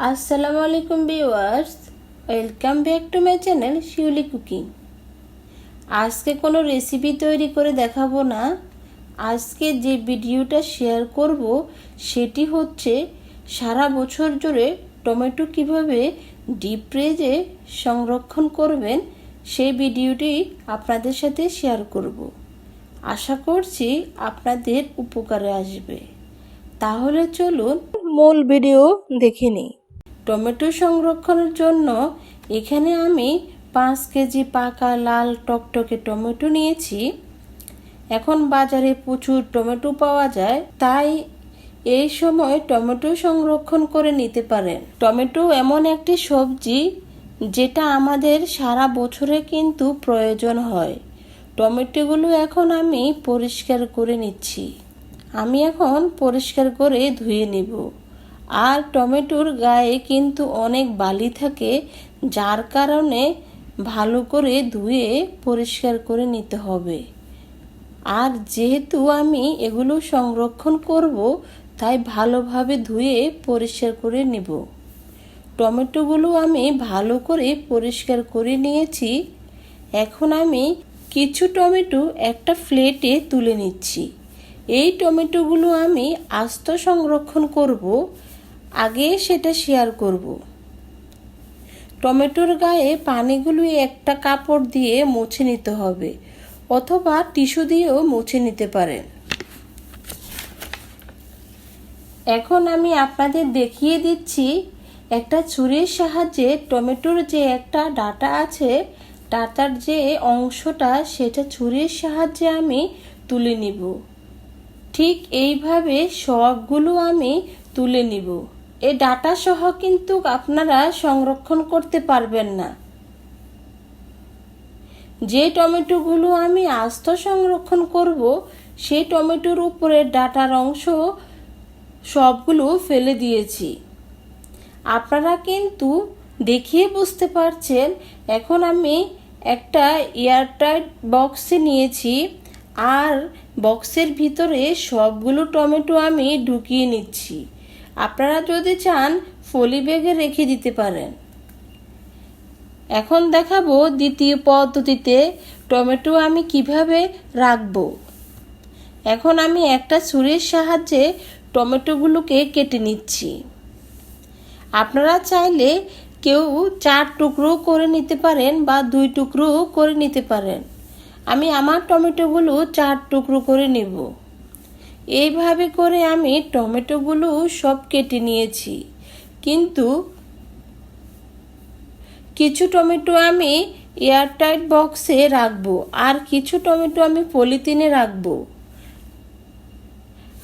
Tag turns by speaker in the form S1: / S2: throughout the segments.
S1: আসসালামু আলাইকুম viewers, welcome back to my channel Shiuli cooking. আজকে কোনো রেসিপি তৈরি করে দেখাবো না। আজকে যে ভিডিওটা শেয়ার করব সেটি হচ্ছে সারা বছর জুড়ে টমেটো কিভাবে ডিপ ফ্রিজে সংরক্ষণ করবেন সেই ভিডিওটি আপনাদের সাথে শেয়ার করব। আশা করছি আপনাদের উপকারে আসবে। তাহলে চলুন মূল ভিডিও দেখে নিই। টমেটো সংরক্ষণের জন্য এখানে আমি 5 কেজি পাকা লাল টকটকে টমেটো নিয়েছি। এখন বাজারে প্রচুর টমেটো পাওয়া যায়, তাই এই সময় টমেটো সংরক্ষণ করে নিতে পারেন। টমেটো এমন একটি সবজি যেটা আমাদের সারা বছরে কিন্তু প্রয়োজন হয়। টমেটোগুলো এখন আমি পরিষ্কার করে নিচ্ছি। আমি এখন পরিষ্কার করে ধুয়ে নেব। আর টমেটোর গায়ে কিন্তু অনেক বালি থাকে, যার কারণে ভালো করে ধুয়ে পরিষ্কার করে নিতে হবে। আর যেহেতু আমি এগুলো সংরক্ষণ করব, তাই ভালোভাবে ধুয়ে পরিষ্কার করে নেব। টমেটোগুলো আমি ভালো করে পরিষ্কার করে নিয়েছি। এখন আমি কিছু টমেটো একটা প্লেটে তুলে নিচ্ছি। এই টমেটোগুলো আমি আস্ত সংরক্ষণ করব, আগে সেটা শেয়ার করব। টমেটোর গায়ে পানিগুলো একটা কাপড় দিয়ে মুছে নিতে হবে, অথবা টিস্যু দিয়েও মুছে নিতে পারেন। এখন আমি আপনাদের দেখিয়ে দিচ্ছি একটা ছুরির সাহায্যে টমেটোর যে একটা ডাঁটা আছে, ডাঁটার যে অংশটা সেটা ছুরির সাহায্যে আমি তুলে নিব। ঠিক এইভাবে সবগুলো আমি তুলে নিব। এই ডাঁটা সহ কিন্তু আপনারা সংরক্ষণ করতে পারবেন না। যে টমেটোগুলো আমি আস্ত সংরক্ষণ করব, সেই টমেটোর উপরে ডাঁটার অংশ সবগুলো ফেলে দিয়েছি। আপনারা কিন্তু দেখিয়ে বুঝতে পারছেন। এখন আমি একটা এয়ারটাইট বক্সে নিয়েছি, আর বক্সের ভিতরে সবগুলো টমেটো আমি ঢুকিয়ে নিচ্ছি। আপনারা যদি চান পলি ব্যাগে রেখে দিতে পারেন। এখন দেখাবো দ্বিতীয় পদ্ধতিতে টমেটো আমি কিভাবে রাখবো। এখন আমি একটা ছুরির সাহায্যে টমেটোগুলোকে কেটে নিচ্ছি। আপনারা চাইলে কেউ 4 টুকরো করে নিতে পারেন বা 2 টুকরো করে নিতে পারেন। আমি আমার টমেটোগুলো 4 টুকরো করে নেব। এইভাবে করে আমি টমেটোগুলো সব কেটে নিয়েছি, কিন্তু কিছু টমেটো আমি এয়ারটাইট বক্সে রাখবো, আর কিছু টমেটো আমি পলিথিনে রাখবো,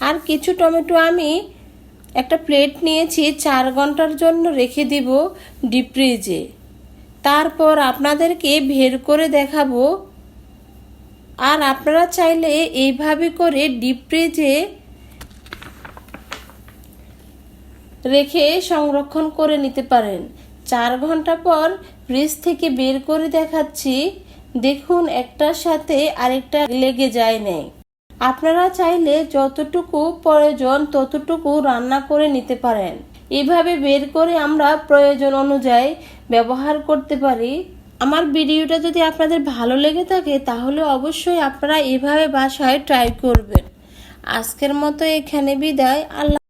S1: আর কিছু টমেটো আমি একটা প্লেট নিয়েছি 4 ঘন্টার জন্য রেখে দিব ডিপ ফ্রিজে। তারপর আপনাদেরকে বের করে দেখাবো। আর আপনারা চাইলে এইভাবে করে ডিপ ফ্রিজে রেখে সংরক্ষণ করে নিতে পারেন। 4 ঘন্টা পর ফ্রিজ থেকে বের করে দেখাচ্ছি। দেখুন, একটার সাথে আরেকটা লেগে যায় নাই। আপনারা চাইলে যতটুকু প্রয়োজন ততটুকু রান্না করে নিতে পারেন। এভাবে বের করে আমরা প্রয়োজন অনুযায়ী ব্যবহার করতে পারি। আমার ভিডিওটা যদি আপনাদের ভালো লেগে থাকে তাহলে অবশ্যই আপনারা এভাবে বাসায় ট্রাই করবেন। আজকের মতো এখানে বিদায়। আল্লাহ।